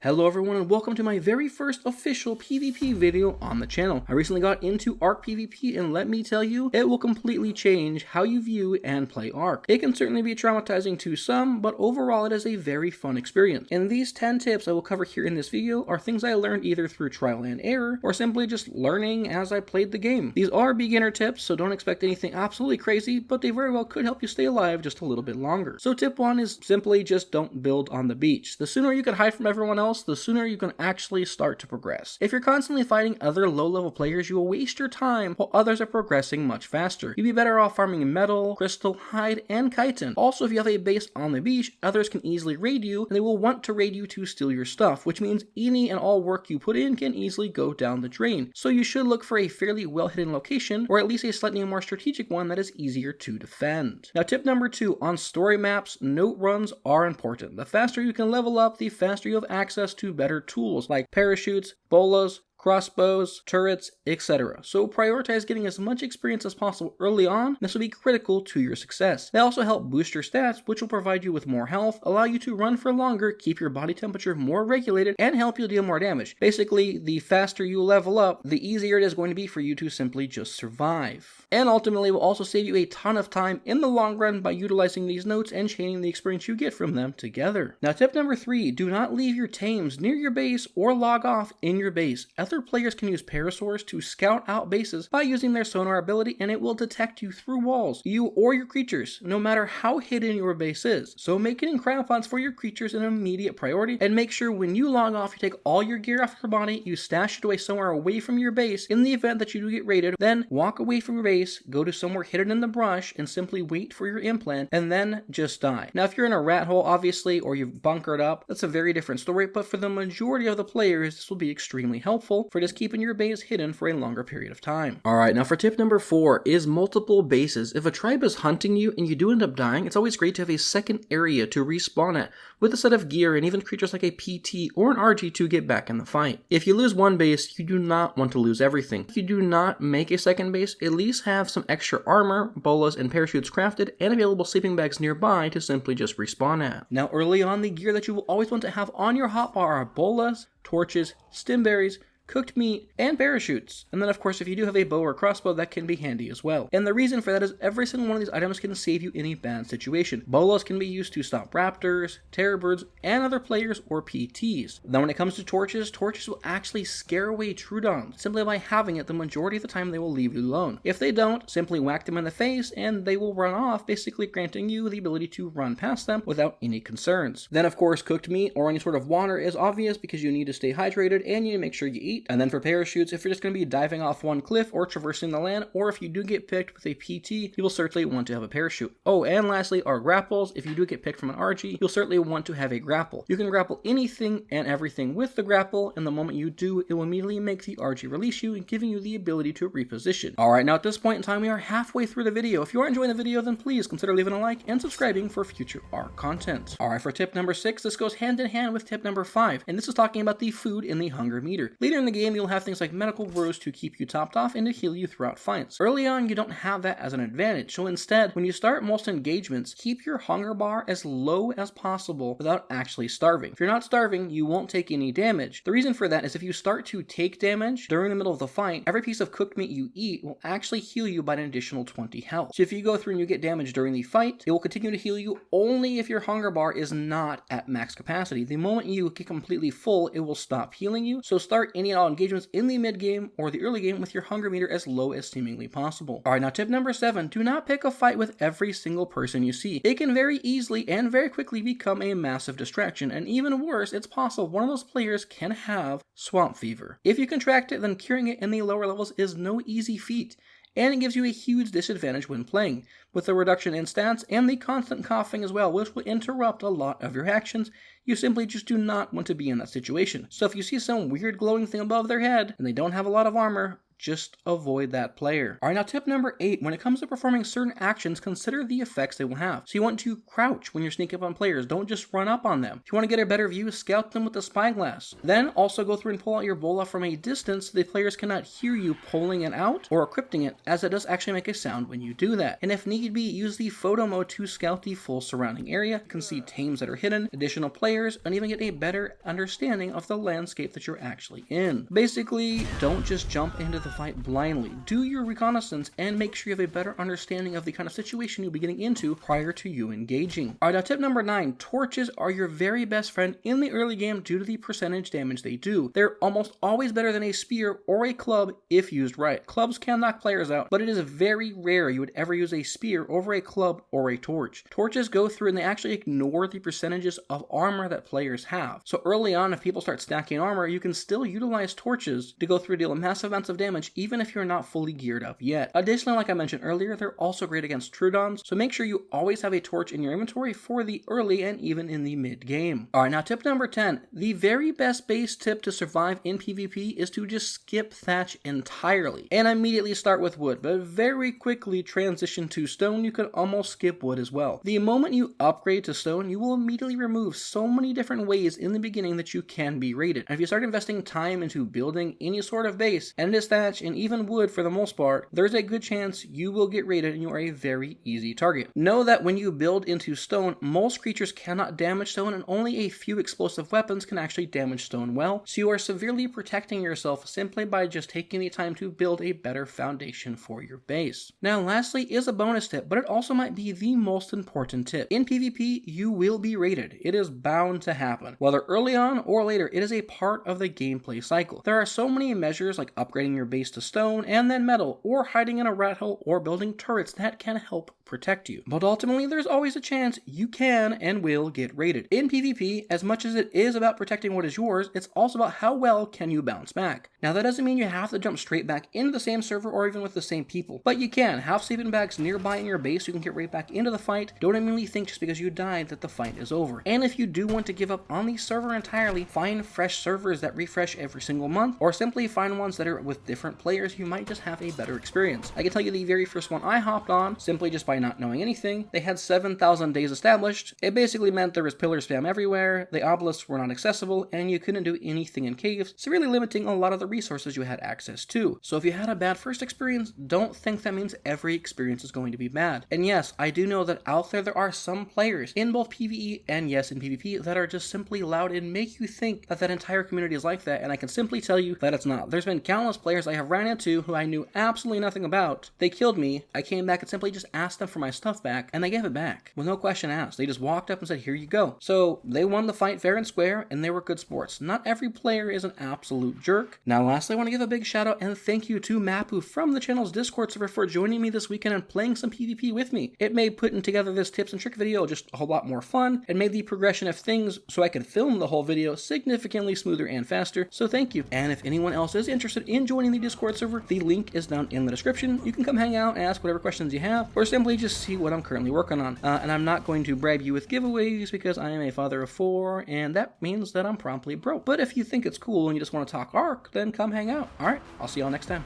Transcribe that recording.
Hello everyone and welcome to my very first official PvP video on the channel. I recently got into Ark PVP and let me tell you, it will completely change how you view and play Ark. It can certainly be traumatizing to some, but overall it is a very fun experience. And these 10 tips I will cover here in this video are things I learned either through trial and error or simply just learning as I played the game. These are beginner tips, so don't expect anything absolutely crazy, but they very well could help you stay alive just a little bit longer. So tip 1 is simply just don't build on the beach. The sooner you can hide from everyone else, the sooner you can actually start to progress. If you're constantly fighting other low-level players, you will waste your time while others are progressing much faster. You'd be better off farming metal, crystal, hide, and chitin. Also, if you have a base on the beach, others can easily raid you, and they will want to raid you to steal your stuff, which means any and all work you put in can easily go down the drain. So you should look for a fairly well-hidden location, or at least a slightly more strategic one that is easier to defend. Now, tip number 2, on story maps, note runs are important. The faster you can level up, the faster you have access to better tools like parachutes, bolas, crossbows, turrets, etc. So prioritize getting as much experience as possible early on. This will be critical to your success. They also help boost your stats, which will provide you with more health, allow you to run for longer, keep your body temperature more regulated, and help you deal more damage. Basically, the faster you level up, the easier it is going to be for you to simply just survive. And ultimately will also save you a ton of time in the long run by utilizing these notes and chaining the experience you get from them together. Now tip number 3, do not leave your tames near your base or log off in your base. Other players can use parasaurs to scout out bases by using their sonar ability, and it will detect you through walls, you or your creatures, no matter how hidden your base is. So make getting crampons for your creatures an immediate priority, and make sure when you log off, you take all your gear off your body, you stash it away somewhere away from your base in the event that you do get raided, then walk away from your base, go to somewhere hidden in the brush, and simply wait for your implant, and then just die. Now if you're in a rat hole, obviously, or you've bunkered up, that's a very different story, but for the majority of the players, this will be extremely helpful for just keeping your base hidden for a longer period of time. Alright, now for tip number 4 is multiple bases. If a tribe is hunting you and you do end up dying, it's always great to have a second area to respawn at with a set of gear and even creatures like a PT or an RG to get back in the fight. If you lose one base, you do not want to lose everything. If you do not make a second base, at least have some extra armor, bolas, and parachutes crafted and available sleeping bags nearby to simply just respawn at. Now early on, the gear that you will always want to have on your hotbar are bolas, torches, stimberries, cooked meat, and parachutes. And then of course if you do have a bow or crossbow, that can be handy as well. And the reason for that is every single one of these items can save you in a bad situation. Bolas can be used to stop raptors, terror birds, and other players or PTs. Then when it comes to torches will actually scare away Troodons. Simply by having it, the majority of the time they will leave you alone. If they don't, simply whack them in the face and they will run off, basically granting you the ability to run past them without any concerns. Then of course cooked meat or any sort of water is obvious because you need to stay hydrated and you need to make sure you eat. And then for parachutes, if you're just going to be diving off one cliff or traversing the land, or if you do get picked with a PT, you will certainly want to have a parachute. Oh, and lastly are grapples. If you do get picked from an RG, you'll certainly want to have a grapple. You can grapple anything and everything with the grapple, and the moment you do, it will immediately make the RG release you and giving you the ability to reposition. Alright, now at this point in time, we are halfway through the video. If you are enjoying the video, then please consider leaving a like and subscribing for future Ark content. Alright, for tip number 6, this goes hand in hand with tip number 5, and this is talking about the food in the hunger meter. Later in the game, you'll have things like medical brews to keep you topped off and to heal you throughout fights. Early on, you don't have that as an advantage, so instead, when you start most engagements, keep your hunger bar as low as possible without actually starving. If you're not starving, you won't take any damage. The reason for that is if you start to take damage during the middle of the fight, every piece of cooked meat you eat will actually heal you by an additional 20 health. So if you go through and you get damage during the fight, it will continue to heal you only if your hunger bar is not at max capacity. The moment you get completely full, it will stop healing you, so start any and all engagements in the mid game or the early game with your hunger meter as low as seemingly possible. Alright, now tip number 7, do not pick a fight with every single person you see. It can very easily and very quickly become a massive distraction, and even worse, it's possible one of those players can have swamp fever. If you contract it, then curing it in the lower levels is no easy feat, and it gives you a huge disadvantage when playing, with the reduction in stats and the constant coughing as well, which will interrupt a lot of your actions. You simply just do not want to be in that situation. So if you see some weird glowing thing above their head and they don't have a lot of armor, just avoid that player. Alright, now tip number 8, when it comes to performing certain actions, consider the effects they will have. So you want to crouch when you're sneaking up on players, don't just run up on them. If you want to get a better view, scout them with the spyglass. Then also go through and pull out your bola from a distance so the players cannot hear you pulling it out or equipping it, as it does actually make a sound when you do that. And if need be, use the photo mode to scout the full surrounding area. You can see teams that are hidden, additional players, and even get a better understanding of the landscape that you're actually in. Basically, don't just jump into the fight blindly. Do your reconnaissance and make sure you have a better understanding of the kind of situation you'll be getting into prior to you engaging. Alright, now tip number 9, torches are your very best friend in the early game due to the percentage damage they do. They're almost always better than a spear or a club if used right. Clubs can knock players out, but it is very rare you would ever use a spear over a club or a torch. Torches go through and they actually ignore the percentages of armor that players have. So early on, if people start stacking armor, you can still utilize torches to go through and deal massive amounts of damage even if you're not fully geared up yet. Additionally, like I mentioned earlier, they're also great against Trudons, so make sure you always have a torch in your inventory for the early and even in the mid game. Alright, now tip number 10. The very best base tip to survive in PvP is to just skip thatch entirely and immediately start with wood, but very quickly transition to stone. You could almost skip wood as well. The moment you upgrade to stone, you will immediately remove so many different ways in the beginning that you can be raided. And if you start investing time into building any sort of base, and it is thatch and even wood for the most part, there's a good chance you will get raided and you are a very easy target. Know that when you build into stone, most creatures cannot damage stone and only a few explosive weapons can actually damage stone well, so you are severely protecting yourself simply by just taking the time to build a better foundation for your base. Now lastly is a bonus tip, but it also might be the most important tip. In PvP, you will be raided. It is bound to happen. Whether early on or later, it is a part of the gameplay cycle. There are so many measures like upgrading your base to stone and then metal, or hiding in a rat hole, or building turrets that can help protect you. But ultimately, there's always a chance you can and will get raided. In PvP, as much as it is about protecting what is yours, it's also about how well can you bounce back. Now that doesn't mean you have to jump straight back into the same server or even with the same people, but you can have sleeping bags nearby in your base so you can get right back into the fight. Don't immediately think just because you died that the fight is over. And if you do want to give up on the server entirely, find fresh servers that refresh every single month, or simply find ones that are with different players. You might just have a better experience. I can tell you the very first one I hopped on, simply just by not knowing anything, they had 7,000 days established. It basically meant there was pillar spam everywhere, the obelisks were not accessible, and you couldn't do anything in caves, severely limiting a lot of the resources you had access to. So if you had a bad first experience, don't think that means every experience is going to be bad. And yes, I do know that out there are some players in both PvE and yes in PvP that are just simply loud and make you think that that entire community is like that, and I can simply tell you that it's not. There's been countless players I have ran into who I knew absolutely nothing about. They killed me, I came back and simply just asked them for my stuff back, and they gave it back with no question asked. They just walked up and said, here you go. So they won the fight fair and square, and they were good sports. Not every player is an absolute jerk. Now lastly, I want to give a big shout out and thank you to Mapu from the channel's Discord server for joining me this weekend and playing some PvP with me. It made putting together this tips and trick video just a whole lot more fun, and made the progression of things so I could film the whole video significantly smoother and faster, so thank you. And if anyone else is interested in joining the Discord server, the link is down in the description. You can come hang out and ask whatever questions you have, or simply just see what I'm currently working on. And I'm not going to bribe you with giveaways because I am a father of 4, and that means that I'm promptly broke. But if you think it's cool and you just want to talk Ark, then come hang out. Alright, I'll see y'all next time.